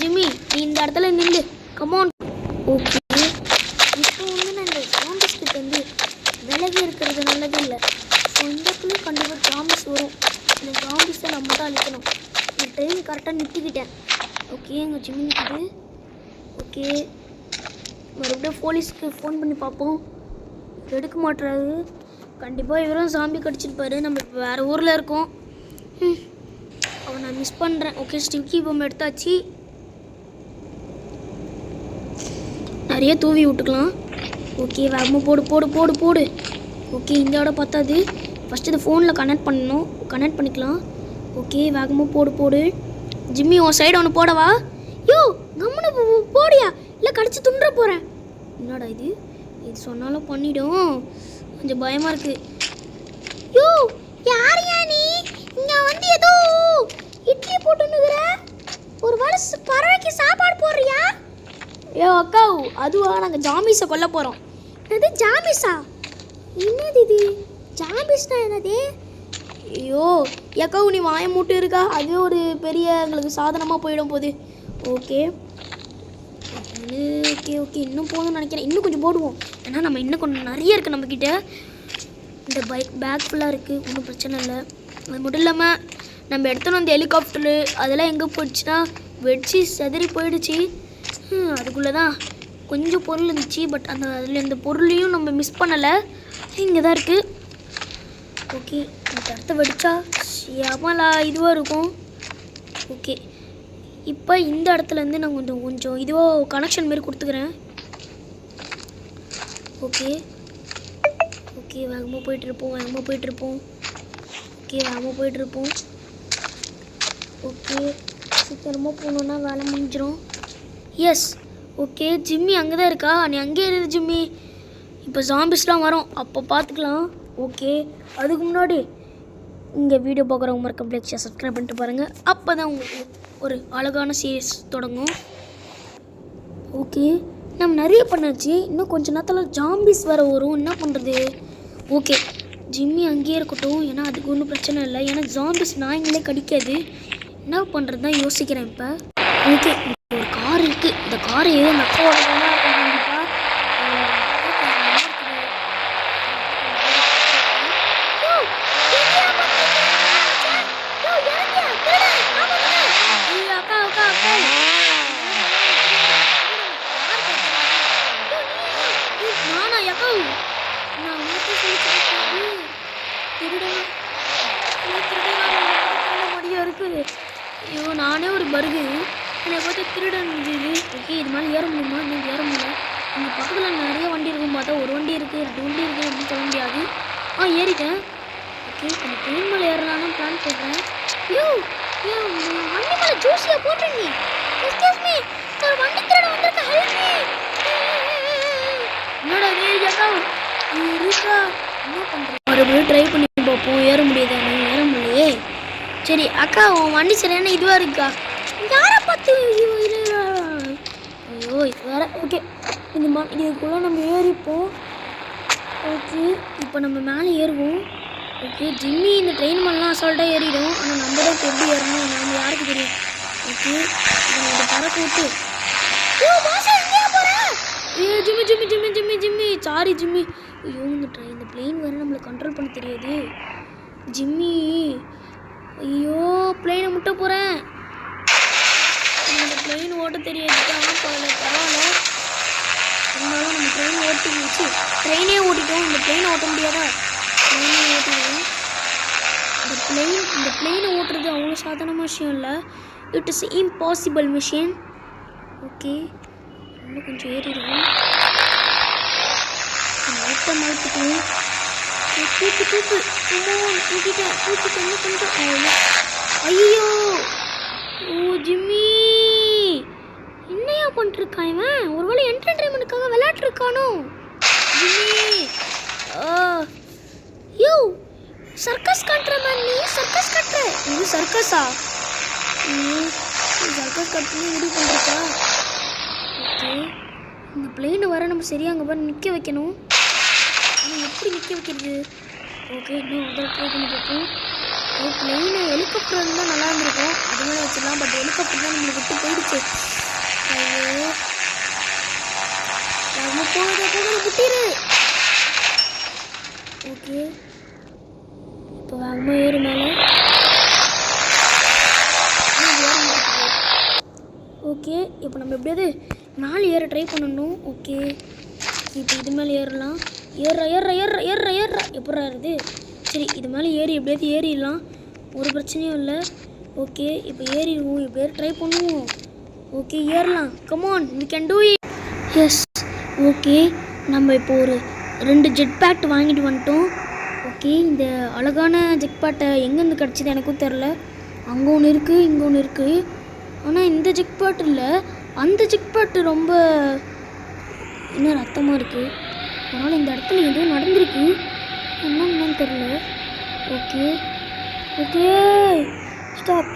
A: ஜிம்மி, நீ இந்த இடத்துல நில்லு. கமான். ஓகே, இப்போ நான் இந்த ஜாம்பிஸ் கிட்ட விலகி இருக்கிறது நல்லது இல்லை. ஸோ இந்த இடத்துலையும் கண்டிப்பாக ஜாம்பிஸ் வரும். இந்த ஜாம்பிஸை நம்ம தான் அழிக்கணும். இந்த ட்ரெயின் கரெக்டாக நிறுத்திக்கிட்டேன். ஓகே, எங்கள் ஜிம்மி நிற்குது. ஓகே, மறுபடியும் போலீஸ்க்கு ஃபோன் பண்ணி பார்ப்போம். எடுக்க மாட்டுறாரு. கண்டிப்பாக இவரும் சாம்பி கடிச்சிருப்பாரு. நம்ம இப்போ வேறு ஊரில் இருக்கோம். அவன் நான் மிஸ் பண்ணுறேன். ஓகே, ஸ்டிக்கி பொம்மை எடுத்தாச்சு. நிறைய தூவி விட்டுக்கலாம். ஓகே, வேகமாக போடு போடு போடு போடு. ஓகே, இந்த இடம் பார்த்தாது. ஃபஸ்ட்டு இது ஃபோனில் கனெக்ட் பண்ணணும். கனெக்ட் பண்ணிக்கலாம். ஓகே, வேகமாக போடு போடு. ஜிம்மி, உன் சைடு ஒன்று போடவா? யோ, கம்முன்னு போடியா, இல்லை கடிச்சு துண்டுற போகிறேன். என்னடா இது சொன்னாலும் பண்ணிடும். கொஞ்சம் பயமாக இருக்குது. யோ, யாரையா நீ? இங்கே ஏதோ இட்லி போட்டுன்னுக்குற. ஒரு வேளை பறவைக்கு சாப்பாடு போடுறியா? ஏ அக்கா, அதுவா, நாங்கள் ஜாம்பிஸை கொல்ல போகிறோம். என்னது ஜாம்பிஸா? என்னது இது ஜாம்பிஸ்னா என்னது? ஐயோ அக்கா, நீ வாய மூட்டு இருக்கா? அதுவே ஒரு பெரிய எங்களுக்கு சாதனமாக போயிடும் போகுது. ஓகே ஓகே ஓகே, இன்னும் போதும்னு நினைக்கிறேன். இன்னும் கொஞ்சம் போடுவோம், ஏன்னா நம்ம இன்னும் கொஞ்சம் நிறைய இருக்குது நம்மக்கிட்ட. இந்த பேக் ஃபுல்லாக இருக்குது, ஒன்றும் பிரச்சனை இல்லை. அது மட்டும் இல்லாமல் நம்ம எடுத்துன்னு வந்த ஹெலிகாப்டரு அதெல்லாம் எங்கே போயிடுச்சுன்னா வெடிச்சு செதறி போயிடுச்சு. அதுக்குள்ளே தான் கொஞ்சம் பொருள் இருந்துச்சு. பட் அதில் எந்த பொருளையும் நம்ம மிஸ் பண்ணலை, இங்கே தான் இருக்குது. ஓகே, இந்த இடத்த வெடிச்சா ஏமாலா இதுவாக இருக்கும். ஓகே, இப்போ இந்த இடத்துலேருந்து நான் கொஞ்சம் இதுவாக கனெக்ஷன் மாரி கொடுத்துக்கிறேன். ஓகே ஓகே, வேகமாக போயிட்டுருப்போம். ஓகே, வேகமாக போயிட்டுருப்போம். ஓகே, சீக்கிரமாக போகணுன்னா வேலை முடிஞ்சிடும். எஸ். ஓகே, ஜிம்மி அங்கே தான் இருக்கா? நீ அங்கேயே இரு ஜிம்மி. இப்போ ஜாம்பிஸ்லாம் வரும், அப்போ பார்த்துக்கலாம். ஓகே, அதுக்கு முன்னாடி இங்கே வீடியோ பார்க்குறவங்க மறக்காம சப்ஸ்கிரைப் பண்ணிட்டு பாருங்கள். அப்போ தான் உங்களுக்கு ஒரு அழகான சீரீஸ் தொடங்கும். ஓகே, நம்ம நிறைய பண்ணாச்சு. இன்னும் கொஞ்சம் நேரத்தில் ஜாம்பிஸ் வேறு வரும். என்ன பண்ணுறது? ஓகே, ஜிம்மி அங்கேயே இருக்கட்டும், ஏன்னா அதுக்கு ஒன்றும் பிரச்சனை இல்லை. ஏன்னா ஜாம்பிஸ் நாய்ங்களே கடிக்காது. என்ன பண்ணுறது தான் யோசிக்கிறேன் இப்போ. ஓகே, ஒரு கார் இருக்குது. இந்த காரு நக்கோட கண்டிப்பாக இருக்குது. ஐயோ, நானே ஒரு பருகு என்னை பார்த்து திருடன் இருந்தது. ஓகே, இது மாதிரி ஏற முடியுமா? இன்னும் ஏற முடியல. இந்த பக்கத்தில் நிறைய வண்டி இருக்கும் பார்த்தா ஒரு வண்டி இருக்குது, 2 வண்டி இருக்குது அப்படின்னு சொல்ல முடியாது. ஏறிட்டேன். ஓகே, அந்த ட்ரெயின் மேலே ஏறலான்னு பிளான் போடுறேன். வண்டி மேலே ஜூஸியாக போட்டுருங்க. எக்ஸ்கியூஸ் மீ, ஒரு வண்டி திருட வந்திருக்கேன். என்னடா நீ அக்கா இருக்கா என்ன பண்ற மறுபடியும் ட்ரை பண்ணி பார்ப்போம் ஏற முடியுதா ஏற முடியலையே சரி அக்கா உன் வண்டி சரியான இதுவாக இருக்கா யாரை பார்த்து ஐயோ இது வேற ஓகே இதுக்குள்ளே நம்ம ஏறிப்போம் ஓகே இப்போ நம்ம மேலே ஏறுவோம் ஓகே ஜிம்மி இந்த ட்ரெயின் மேலாம் அசால்ட்டாக ஏறிடும் ஆனால் நம்ம தான் எப்படி ஏறணும் நம்ம யாருக்கு தெரியும் ஓகே இதை பறக்க விட்டு Jimmy Jimmy Jimmy Jimmy Jimmy sorry Jimmy ஐயோ இந்த பிளெயின் வேறு நம்மளுக்கு கண்ட்ரோல் பண்ண தெரியாது ஜிம்மி ஐயோ பிளெயினை முட்ட போகிறேன் இந்த பிளெயின் ஓட்ட தெரியாது பரவாயில்ல இருந்தாலும் நம்ம ட்ரெயின் ஓட்டி வச்சு ட்ரெயினே ஓட்டிட்டோம் இந்த பிளெயினை ஓட்ட முடியாதா ட்ரெயினே ஓட்டிடுவோம் இந்த பிளெயினை ஓட்டுறது அவ்வளோ சாதாரண விஷயம் இல்லை it is impossible machine okay இன்னும் கொஞ்சம் ஏறிடுவோம் லைட்டாக மறுத்துக்குவோம் தூக்கிட்டேன் இன்னும் கொஞ்சம் ஐயோ ஓ ஜிம்மி என்னையா பண்ணிருக்கான் இவன் ஒருவேளை என்டர்டைன்மெண்ட்டுக்காக விளையாட்டுருக்கானோ ஜிம்மி யோ சர்க்கஸ் கட்டுற மேன் நீ சர்க்கஸ் கட்டுற இது சர்க்கஸா சர்க்கஸ் கட்டுன்னு முடிவு பண்ணிருக்கா ஓகே இந்த பிளெயின் வர நம்ம சரியா அங்கே போய் நிற்க வைக்கணும் ஆனால் எப்படி நிற்க வைக்கிறது ஓகே இன்னும் முதல் ட்ரை பண்ணி பார்ப்போம் பிளெயின் ஹெலிகாப்டர் இருந்தால் நல்லா இருந்திருக்கும் அது மாதிரி வச்சிடலாம் பட் ஹெலிகாப்டர் தான் நம்மளுக்கு விட்டு போயிடுச்சு ஐயோ போகுது விட்டிரு ஓகே இப்போ வேகமாக ஏறு மேலே ஓகே இப்போ நம்ம எப்படியாவது மேலே ஏற ட்ரை பண்ணணும் ஓகே இப்போ இது மேலே ஏறலாம் ஏறுறா எப்படா இருக்குது சரி இது மேலே ஏறி எப்படியாவது ஏறிடலாம் ஒரு பிரச்சனையும் இல்லை ஓகே இப்போ ஏறிடுவோம் எப்படியாவது ட்ரை பண்ணுவோம் ஓகே ஏறலாம் come on we can do it yes okay நம்ம இப்போ ஒரு 2 ஜெட் பேட் வாங்கிட்டு வந்துட்டோம் ஓகே இந்த அழகான ஜெட் பேட்டை எங்கேருந்து கிடச்சிது எனக்கும் தெரில அங்கே ஒன்று இருக்குது இங்கே ஒன்று இருக்குது ஆனால் இந்த ஜெட் பேட் இல்லை அந்த ஜெட் பேட்டு ரொம்ப இன்னும் ரத்தமாக இருக்குது அதனால் இந்த இடத்துல எதுவும் நடந்திருக்கு என்னன்னு தெரில ஓகே ஓகே ஸ்டாப்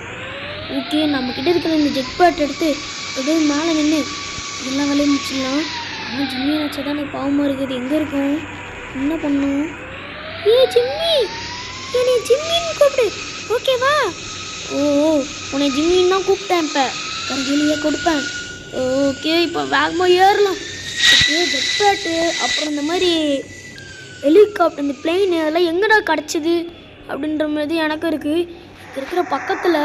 A: ஓகே நம்மக்கிட்ட இருக்கிற இந்த ஜெட் பேட் எடுத்து எதுவும் மேலே நின்று எல்லா வேலையும் முடிச்சிடலாம் ஆனால் ஜிம்மி நினச்சா தான் எனக்கு பாவமாக இருக்குது எங்கே இருக்கும் என்ன பண்ணும் ஜிம்மி என்னை ஜிம்மின்னு கூப்பிடு ஓகேவா ஓ உன்னை ஜிம்மின்னு தான் கூப்பிட்டேன் இப்போ கஞ்சிலியே கொடுப்பேன் ஓகே இப்போ வேகமாக ஏறலாம் ஓகே ஜெட் பேட்டு அப்புறம் இந்த மாதிரி ஹெலிகாப்டர் இந்த பிளெயின் அதெல்லாம் எங்கடா கிடச்சிது அப்படின்ற மாதிரி எனக்கும் இருக்குது இருக்கிற பக்கத்தில்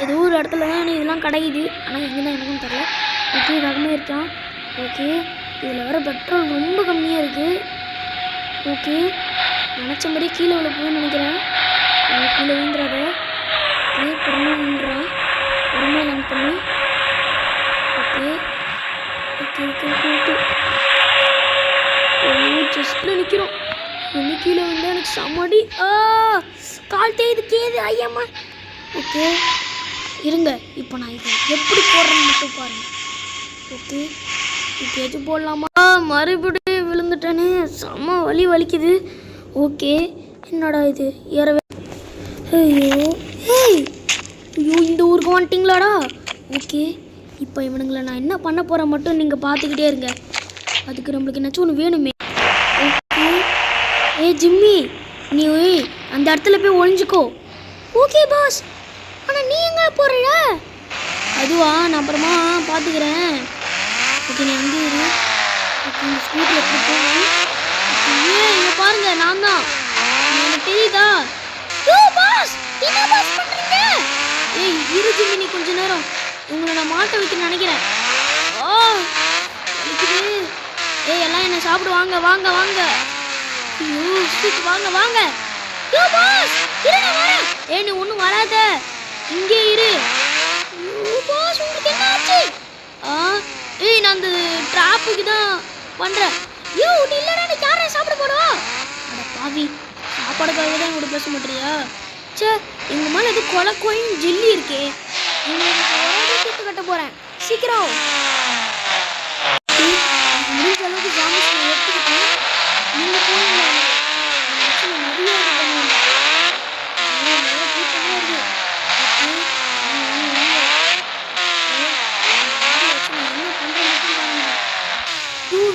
A: ஏதோ ஒரு இடத்துல தான் எனக்கு இதெல்லாம் கிடைக்குது ஆனால் எங்கே தான் எனக்கும் தெரியல ஓகே வேகமாக இருக்கான் ஓகே இதில் வர பெட்ரோல் ரொம்ப கம்மியாக இருக்குது ஓகே நினச்ச மாதிரி கீழே விழ போகணும்னு நினைக்கிறேன் கீழே விழுந்துடாத ஓகே பொறுமையாக விழுந்துறான் பொறுமையாக லேண்ட் பண்ணி okay okay okay okay okay ஜஸ்ட்டில் நிற்கிறோம் வந்து கீழே வந்து எனக்கு சமாடி கால் தேய்து கேது ஐயம்மா ஓகே இருங்க இப்போ நான் இது எப்படி போடுறேன்னு மட்டும் பாருங்கள் ஓகே இப்போ எது போடலாமா மறுபடியும் விழுந்துட்டேனே செம்ம வலிக்குது ஓகே என்னடா இது ஏறவே ஐயோ ஐயோ இந்த ஊருக்கு வந்துட்டிங்களாடா ஓகே இப்போ இவனுங்களை நான் என்ன பண்ண போகிறேன் மட்டும் நீங்கள் பார்த்துக்கிட்டே இருங்க அதுக்கு நம்மளுக்கு என்னாச்சும் ஒன்று வேணுமே ஓகே ஜிம்மி நீ அந்த இடத்துல போய் ஒழிஞ்சிக்கோ ஓகே பாஸ் ஆனால் நீ எங்கே போகிற அதுவா நான் அப்புறமா பார்த்துக்கிறேன் ஓகே நீ அங்கே இரு ஓகே இந்த ஸ்கூட்டி எப்படி போகும் இங்கே பாருங்க நான் தான் எனக்கு தெரியுதா பாஸ் என்ன பாஸ் பண்ணுறீங்க இரு ஜிம்மி நீ கொஞ்ச நேரம் உங்களை நான் மாட்ட வைக்க நினைக்கிறேன் வலிக்குது எல்லாம் என்ன சாப்பிடுவாங்க வாங்க வாங்க வாங்க வாங்க பாஸ் இருங்க வரேன் நீ ஒன்றும் வராத இங்கே இரு பாஸ் உங்களுக்கு என்ன ஆச்சு நான் அந்த ட்ராப்புக்கு தான் பண்ணுறேன் நீ இல்லைடா நீ யாரை சாப்பிட போடுவா அட பாவி சாப்பாடுக்காக தான் கூட பேச மாட்டியா சே எங்கள் மேலே எது கொலக்கோயின் ஜெல்லி இருக்கே கட்ட போகிறேன் சீக்கிரம்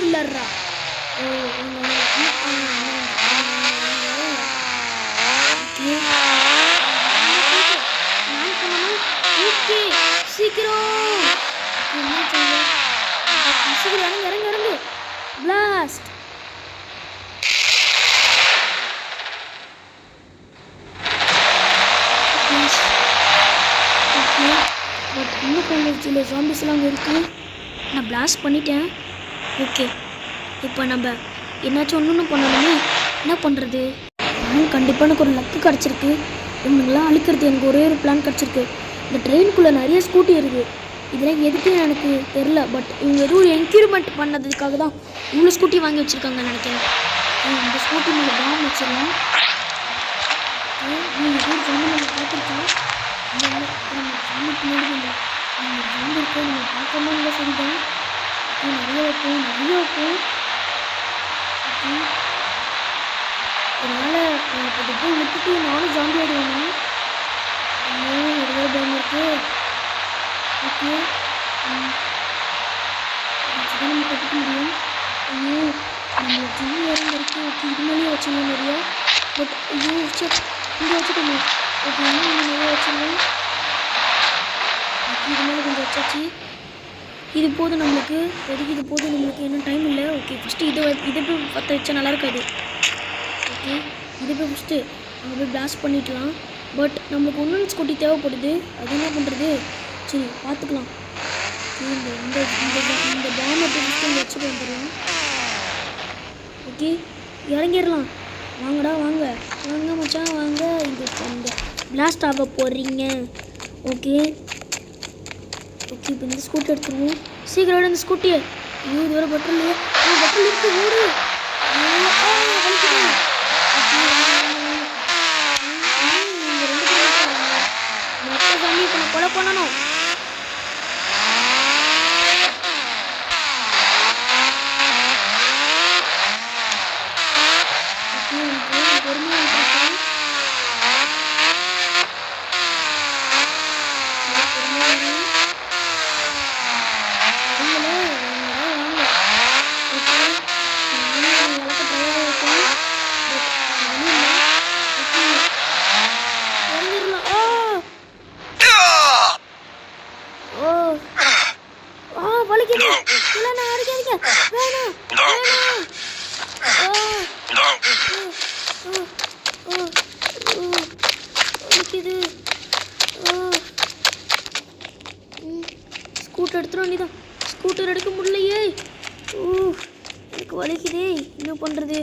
A: வீலர்ரா. ஓ ஓகே சீக்கிரம் சீக்கிரம் இறங்கு இறங்கு இறங்கு. பிளாஸ்ட். பட் இன்னும் கொஞ்சம் சில ஜாம்பிஸ்லாம் அங்கே இருக்குது. நான் பிளாஸ்ட் பண்ணிட்டேன். ஓகே இப்போ நம்ம என்னாச்சும் ஒன்று பண்ணணுமே. என்ன பண்ணுறது? கண்டிப்பாக எனக்கு ஒரு லக்கு கிடச்சிருக்கு. இவனுங்களாம் அழிக்கிறது எனக்கு ஒரே ஒரு பிளான் கிடச்சிருக்கு. இந்த ட்ரெயினுக்குள்ளே நிறைய ஸ்கூட்டி இருக்குது. இதெல்லாம் எதுக்கு எனக்கு தெரில. பட் இவங்க எதுவும் ஒரு என்க்யூர்மெண்ட் பண்ணதுக்காக தான் இவ்வளோ ஸ்கூட்டி வாங்கி வச்சுருக்காங்கன்னு நினைக்கிறேன். இந்த ஸ்கூட்டி மேலே பாம் வச்சிடலாம். பார்த்துருக்கோம் நம்ம ஜாம்பிருக்கோம் நம்ம பார்க்கணும் இல்லை சரிதான். நிறைய வைப்போம் நிறைய வைப்போம். அதனால் இப்போ போய் விட்டுட்டு நானும் ஜாம்பி ஆகிடுவேன்னா எவ்வளோ பயம் இருக்கு. ஓகே நம்ம கற்றுக்க முடியும். ஐயோ நம்ம ஜிம்மி இறங்க இருக்கு. ஓகே இது மேலேயே வச்சுருவோம் நிறையா. பட் ஐயோ இங்கே வச்சுக்கணும். ஓகே இன்னும் நிறைய வச்சுருவோம். ஓகே இது மேலே கொஞ்சம் வச்சாச்சு. இது போதும் நம்மளுக்கு எதுக்கு இது போதும் நம்மளுக்கு இன்னும் டைம் இல்லை. ஓகே ஃபஸ்ட்டு இதை போய் பற்ற வச்சா நல்லா இருக்காது. ஓகே இதை போய் ஃபஸ்ட்டு நம்ம போய் பிளாஸ்ட் பண்ணிடலாம். பட் நம்மளுக்கு ஒன்று ஸ்கூட்டி தேவைப்படுது. அது என்ன பண்ணுறது? சரி பார்த்துக்கலாம். இந்த இந்த இந்த பாம்பை ஃபஸ்ட்டு இங்கே வச்சுட்டு வந்துடலாம். ஓகே இறங்கிடலாம். வாங்கடா வாங்க வாங்க மச்சான் வாங்க. இந்த பிளாஸ்ட் ஆக போடுறீங்க. ஓகே ஓகே இப்போ இந்த ஸ்கூட்டி எடுத்துருவோம். சீக்கிரம் இந்த ஸ்கூட்டியை. ஐயோ இது வர பட்டல் இல்லையா? பட்டல் இருக்கு ஓடு. கொலை பண்ணணும். ஸ்கூட்டர் எடுத்துரும். நீதான் ஸ்கூட்டர் எடுக்க முடியலையே. எனக்கு வலிக்குதே. என்ன பண்ணுறது?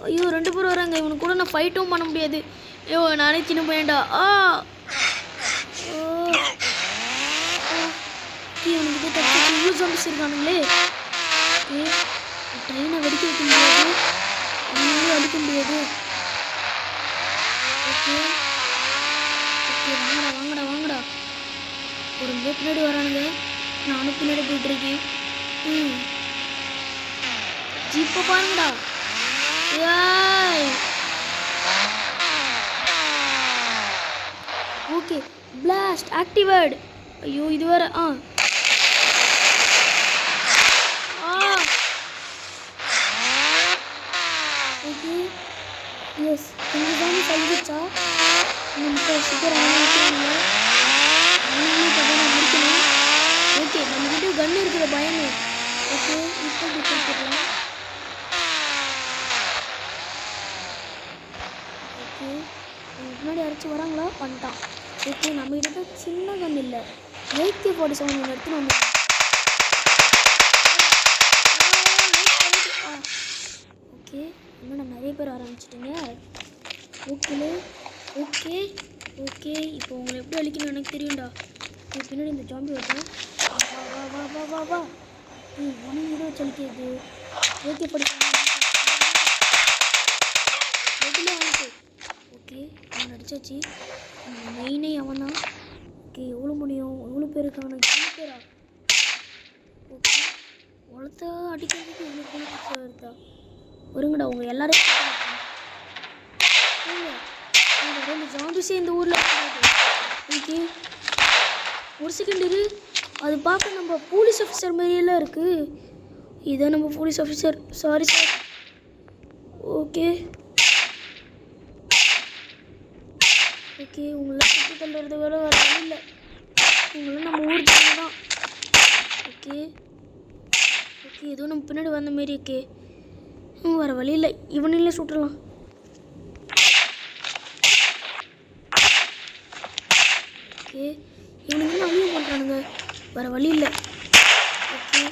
A: ஐயோ 2 பேர் வராங்க. இவனுக்கு கூட நான் ஃபைட்டும் பண்ண முடியாது. ஐயோ நானே சின்ன பையன்டா. இவனுக்கு தப்பு யூஸ் ஆஃபீஸ் இருக்கானுங்களே. ட்ரெயினை வெடிக்க வைக்க முடியாது. அடிக்க முடியாது. ஓகே ஓகே வாங்கடா வாங்கடா வாங்கடா. ஒரு பின்னாடி வரானுங்க. நானும் பின்னாடி போயிட்டுருக்கேன். ஜீப்பை பாருங்கடா. Okay blast activate. ஐயோ இது வேற. ஓகே எஸ் கொஞ்சம் தான் கழிச்சா நமக்கு சீக்கிரம் முடிக்கணும். ஓகே நம்மகிட்ட கன் இருக்கிற பயமே. ஓகே இப்போ கொடுத்துடலாம். ஓகே முன்னாடி அரைச்சி வராங்களா? பண்ணிட்டான். ஓகே நம்மகிட்ட சின்ன கன் இல்லை. AK-47 ஒன்று எடுத்துன்னு வந்து. ஓகே இன்னும் நான் நிறைய பேர் ஆரம்பிச்சிட்டிங்க. ஓகே ஓகே ஓகே இப்போ உங்களை எப்படி அழிக்கணும் எனக்கு தெரியும்டா. பின்னாடி இந்த ஜாம்பி வருது. வா வா வா வா வா. உனக்கு இதை வச்சு அழிக்கிறது. ஓகே படிக்க ஓகே அவன் அடிச்சாச்சு. மெயினே அவன் தான். ஓகே எவ்வளோ முடியும்? எவ்வளோ பேர் இருக்காங்க? 2 பேரா? ஓகே உலத்த அடிக்கிறதுக்கு இவ்வளோ பேர் இருக்கா? வருங்கடா உங்கள் எல்லாரும் இந்த ஜாம்பிஸே இந்த ஊரில். ஓகே ஒரு செகண்ட் இரு. அது பார்க்க நம்ம போலீஸ் ஆஃபீஸர் மாதிரியெல்லாம் இருக்குது. இதான் நம்ம police officer. Sorry sir. Okay okay, உங்களை சுற்றி தள்ளுறது வேலை வர வழி இல்லை. உங்களை நம்ம ஊர் ஜனங்க தான். ஓகே ஓகே, ஏதோ நம்ம பின்னாடி வந்த மாரி இருக்கே. வர வழி இல்லை, இவனிலே சுட்டலாம். ஓகே, இவனுங்க அழியும் பண்ணுறானுங்க. வர வழி இல்லை. ஓகே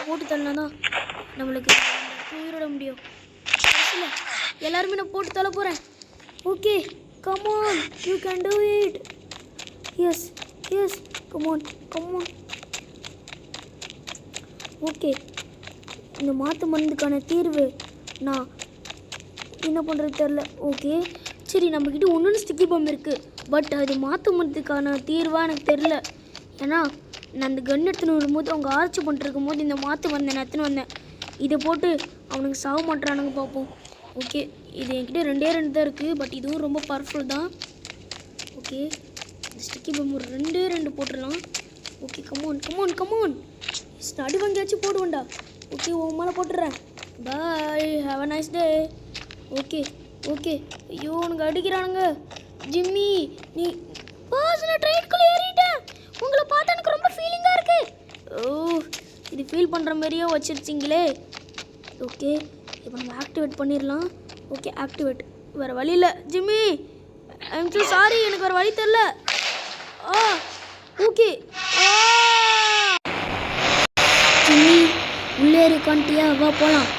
A: போட்டு தள்ளனா நம்மளுக்கு உயிரோட முடியும். எல்லாருமே நான் போட்டு தள்ள போகிறேன். Okay, come on, you can do it. Yes yes, come on come on. Okay, இந்த மாற்று மருந்துக்கான தீர்வு நான் என்ன பண்ணுறது தெரில. ஓகே சரி, நம்மக்கிட்ட ஒன்று ஸ்டிக்கி பம் இருக்குது. பட் அது மாற்று மருந்துக்கான தீர்வாக எனக்கு தெரில. ஏன்னா நான் அந்த கன் எடுத்துன்னு வரும்போது அவங்க ஆர்ச்சி பண்ணிருக்கும் போது இந்த மாற்று மருந்து நான் எடுத்துன்னு வந்தேன். இதை போட்டு அவனுக்கு சாக மாட்டுறானுங்க பார்ப்போம். ஓகே, இது என்கிட்ட 2 தான் இருக்குது. பட் இதுவும் ரொம்ப பவர்ஃபுல் தான். ஓகே, இந்த ஸ்டிக்கி பம் ஒரு 2 போட்டுடலாம். Okay, come on come on come on. அடி வாங்கியாச்சும் போடுவேண்டா. ஓகே, உன் மேலே போட்டுடுறேன். Bye, have a nice day. Okay okay, ஐயோ உனக்கு அடிக்கிறானுங்க. ஜிம்மி, நீ பாஸ், நான் ட்ரெயின்குள்ளே ஏறிட்டேன். உங்களை பார்த்தா எனக்கு ரொம்ப ஃபீலிங்காக இருக்கு. ஓ, இது ஃபீல் பண்ணுற மாதிரியே வச்சிருச்சிங்களே. ஓகே, இப்போ நம்ம ஆக்டிவேட் பண்ணிடலாம். Okay, activate. வேறு வழி இல்லை ஜிம்மி. ஐம் ஸோ சாரி, எனக்கு வேறு வழி தெரில. ஓகே ஜிம்மி, உள்ளே இருக்கான்ட்டியா? வா போகலாம்.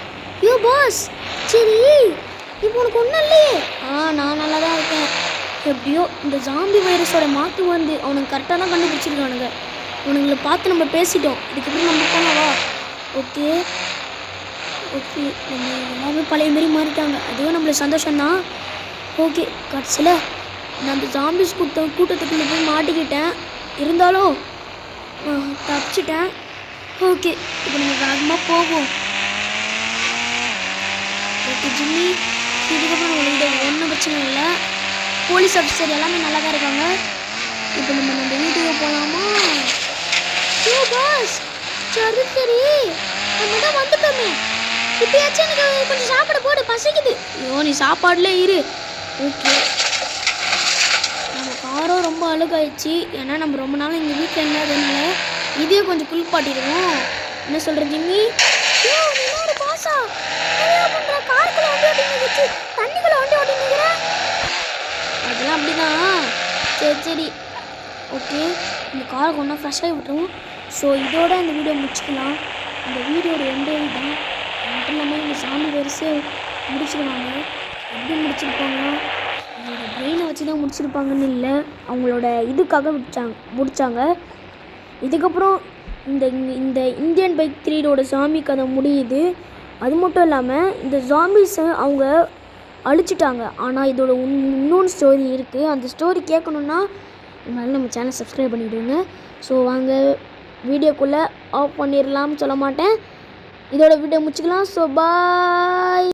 A: யோ பாஸ், சரி இப்போ உனக்கு ஒன்றும் இல்லையே? நான் நல்லா தான் இருக்கேன். எப்படியோ இந்த ஜாம்பி வைரஸோட மாற்று வந்து அவனுக்கு கரெக்டாக தான் கண்டுபிடிச்சிருக்கானுங்க. அவனுங்களை பார்த்து நம்ம பேசிட்டோம். இதுக்கப்புறம் நம்ம போனவா? ஓகே ஓகே, நம்ம எல்லாமே பழைய மாரி மாறிட்டாங்க. அதுவும் நம்மளுக்கு சந்தோஷம்தான். ஓகே, கடைசியில் நான் அந்த ஜாம்பிஸ் கூட்டத்துக்குள்ளே போய் மாட்டிக்கிட்டேன். இருந்தாலும் தப்பிச்சிட்டேன். ஓகே, இப்போ நம்ம வேகமாக போவோம். ஓகே ஜிம்மி, இதுக்கப்புறம் நம்மளுக்கு ஒன்றும் பிரச்சனை இல்லை. போலீஸ் ஆஃபீஸர் எல்லாமே நல்லா தான் இருக்காங்க. இப்போ நம்ம வீட்டுக்கு போகலாமா? ஓ பாஸ், சரி சரி, நம்ம தான் வந்துட்டோமே. இப்போயாச்சும் எனக்கு கொஞ்சம் சாப்பாடு போடு, பசிக்குது. ஐயோ, நீ சாப்பாடுல இரு. ஓகே, நம்ம காரும் ரொம்ப அழுகாயிடுச்சு. ஏன்னா நம்ம ரொம்ப நாள் எங்கள் வீட்டில் இல்லாததுனால இதையும் கொஞ்சம் குளிப்பாட்டிடுவோம். என்ன சொல்கிற ஜிம்மி? இன்னொரு பாஸா பண்ணுற காருக்குள்ள வண்டி ஓட்டிங்க, தண்ணிக்குள்ள வண்டி ஓட்டிங்கிற அதெல்லாம் அப்படிதான். சரி சரி, ஓகே, இந்த காரை ஒன்றா ஃப்ரெஷ்ஷாகி விட்டுருவோம். ஸோ இதோட இந்த வீடியோ முடிச்சுக்கலாம். இந்த வீடியோட எண்டே தான். அது மட்டும் இல்லாமல் இந்த சாமி வரிசையை முடிச்சிருவாங்க. எப்படி முடிச்சிருப்பாங்க? அவங்களோட பிரெயினை வச்சு தான் முடிச்சிருப்பாங்கன்னு இல்லை, அவங்களோட இதுக்காக முடித்தாங்க. இதுக்கப்புறம் இந்த இந்த இந்தியன் பைக் 3 சாமி கதை முடியுது. அது மட்டும் இல்லாமல் இந்த ஜாம்பிஸை அவங்க அழிச்சிட்டாங்க. ஆனால் இதோட இன்னொன்று ஸ்டோரி இருக்குது. அந்த ஸ்டோரி கேட்கணுன்னா அதனால நம்ம சேனல் சப்ஸ்கிரைப் பண்ணிவிடுங்க. ஸோ வாங்க வீடியோக்குள்ளே ஆஃப் பண்ணிடலாம்னு சொல்ல மாட்டேன். இதோட வீடியோ முடிச்சுக்கலாம். So bye.